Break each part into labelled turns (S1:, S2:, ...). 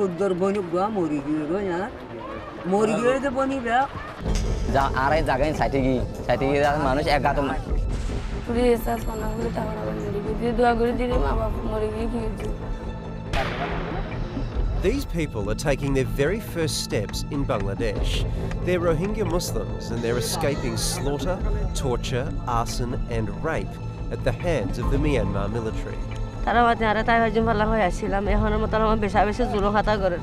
S1: সুন্দর বনি গো মরি গিয়ে গো না মরি গিয়ে যে বনি বে
S2: যা আরে জায়গায় সাইটে গিয়ে মানুষ এক গাতো
S3: পুরি এসা কোনা করে টাকা মরি গিয়ে দোয়া করে দিলে মা বাবা মরি গিয়ে কি
S4: These people are taking their very first steps in Bangladesh. They're Rohingya Muslims and they're escaping slaughter, torture, arson and rape at the hands of the Myanmar military.
S3: তারা বাদে আরে তাই ভাই জুমলা হয়ে আসছিলাম এখনের মত আমার বেশি জুলুম খাতা করে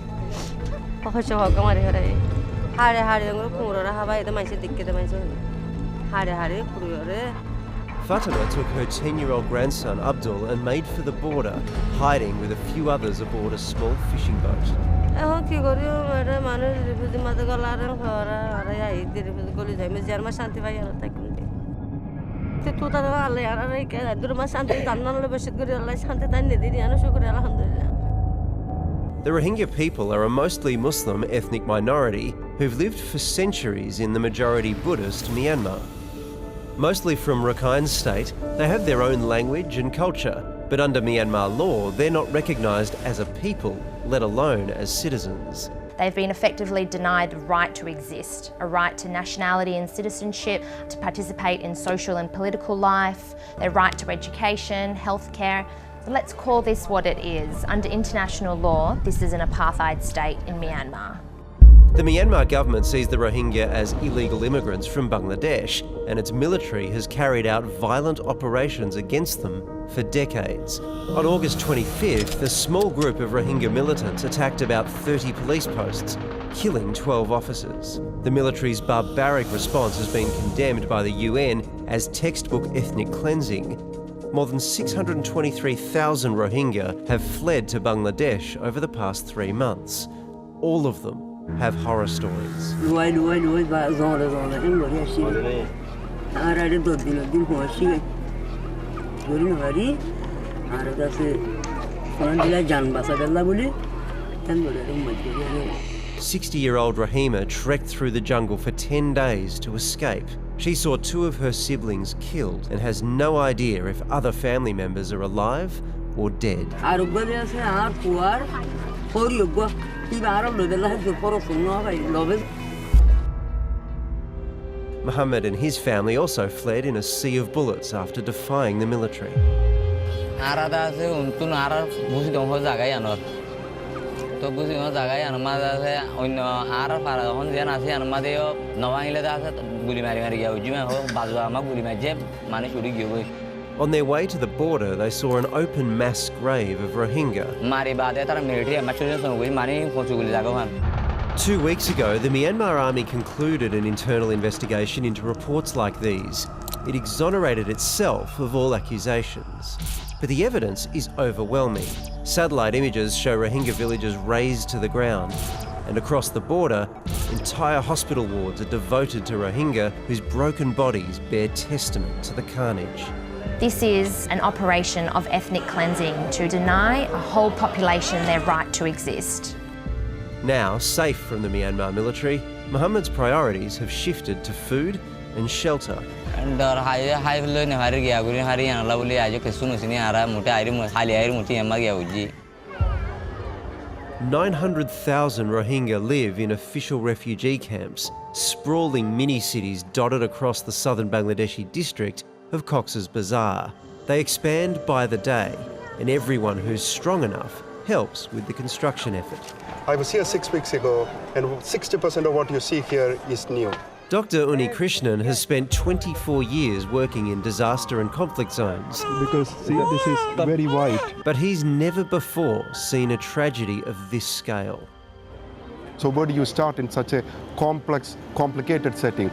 S3: কখনো হক মারি হরে হাড়ে হাড়ে কুমড়োরা হাবা এতে মাইসে দিকতে মাইসে হাড়ে কুড়িয়ে
S4: Fatima took her 10-year-old grandson Abdul and made for the border, hiding with a few others aboard a small fishing boat.
S3: এখন কি করি মেরে মানুষ রিফিউজি মাঝে গলার ঘরা আরে আই দি রিফিউজি গলি যাই মে জার্মা শান্তি পাই আর তাই কোন তে তো তারা আল্লাহ আর আরে কে দুরমা শান্তি জান্নালে বসে করে আল্লাহ শান্তি তাই নে দিনি আনো শুকর আলহামদুলিল্লাহ
S4: The Rohingya people are a mostly Muslim ethnic minority who've lived for centuries in the majority Buddhist Myanmar. Mostly from Rakhine State, they have their own language and culture, but under Myanmar law, they're not recognised as a people, let alone as citizens.
S5: They've been effectively denied the right to exist, a right to nationality and citizenship, to participate in social and political life, their right to education, healthcare. So let's call this what it is. Under international law, this is an apartheid state in Myanmar.
S4: The Myanmar government sees the Rohingya as illegal immigrants from Bangladesh, and its military has carried out violent operations against them for decades. On August 25th, a small group of Rohingya militants attacked about 30 police posts, killing 12 officers. The military's barbaric response has been condemned by the UN as textbook ethnic cleansing. More than 623,000 Rohingya have fled to Bangladesh over the past 3 months. All of them have horror stories.
S1: $60
S4: 60-year-old Rahima trekked through the jungle for 10 days to escape. She saw 2 of her siblings killed and has no idea if other family members are alive or dead. Muhammad and his family also fled in a sea of bullets after defying the military. On their way to the border, they saw an open mass grave of Rohingya. 2 weeks ago, the Myanmar army concluded an internal investigation into reports like these. It exonerated itself of all accusations. But the evidence is overwhelming. Satellite images show Rohingya villages razed to the ground. And across the border, entire hospital wards are devoted to Rohingya whose broken bodies bear testament to the carnage.
S5: This is an operation of ethnic cleansing to deny a whole population their right to exist.
S4: Now, safe from the Myanmar military, Muhammad's priorities have shifted to food and shelter. 900,000 Rohingya live in official refugee camps, sprawling mini-cities dotted across the southern Bangladeshi district of Cox's Bazar. They expand by the day, and everyone who's strong enough helps with the construction effort.
S6: I was here 6 weeks ago, and 60% of what you see here is new.
S4: Dr. Uni Krishnan has spent 24 years working in disaster and conflict zones.
S6: Because see, this is very white.
S4: But he's never before seen a tragedy of this scale.
S6: So where do you start in such a complex, complicated setting?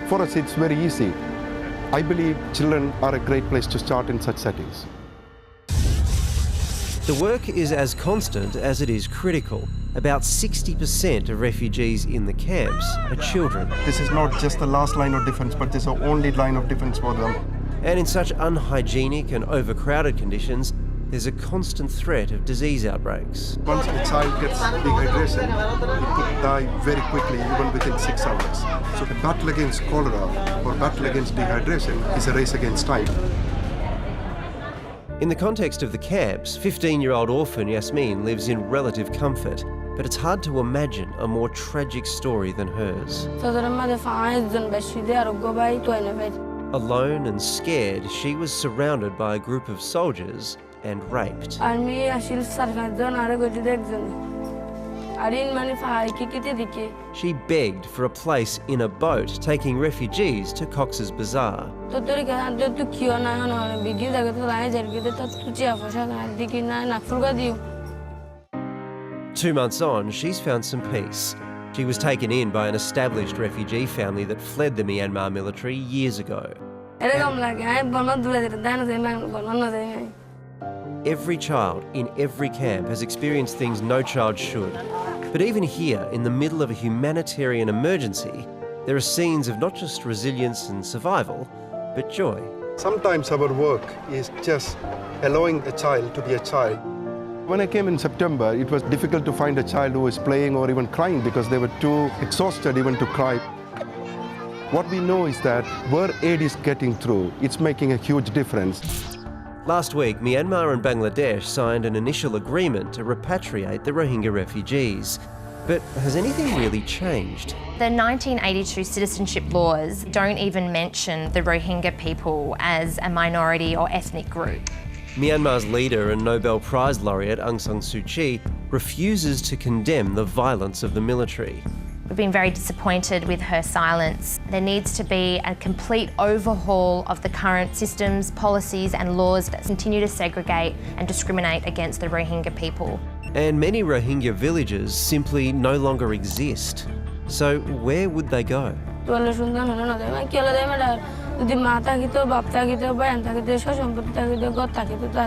S6: For us, it's very easy. I believe children are a great place to start in such settings.
S4: The work is as constant as it is critical. About 60% of refugees in the camps are children.
S6: This is not just the last line of defense, but this is the only line of defense for them.
S4: And in such unhygienic and overcrowded conditions, there's a constant threat of disease outbreaks.
S6: Once a child gets dehydration, it could die very quickly, even within 6 hours. So the battle against cholera or battle against dehydration is a race against time.
S4: In the context of the camps, 15-year-old orphan Yasmin lives in relative comfort, but it's hard to imagine a more tragic story than hers. Alone and scared, she was surrounded by a group of soldiers and raped. She begged for a place in a boat taking refugees to Cox's Bazar. 2 months on, she's found some peace. She was taken in by an established refugee family that fled the Myanmar military years ago. Every child in every camp has experienced things no child should. But even here, in the middle of a humanitarian emergency, there are scenes of not just resilience and survival, but joy.
S6: Sometimes our work is just allowing a child to be a child. When I came in September, it was difficult to find a child who was playing or even crying because they were too exhausted even to cry. What we know is that where aid is getting through, it's making a huge difference.
S4: Last week, Myanmar and Bangladesh signed an initial agreement to repatriate the Rohingya refugees. But has anything really changed?
S5: The 1982 citizenship laws don't even mention the Rohingya people as a minority or ethnic group.
S4: Myanmar's leader and Nobel Prize laureate Aung San Suu Kyi refuses to condemn the violence of the military.
S5: We've been very disappointed with her silence. There needs to be a complete overhaul of the current systems, policies and laws that continue to segregate and discriminate against the Rohingya people.
S4: And many Rohingya villages simply no longer exist. So where would they go?
S3: যদি মা থাকিতো বাপ থাকিতো বায়ন থাকিতো সসম্পত্তি থাকিতো ঘর থাকিতো তা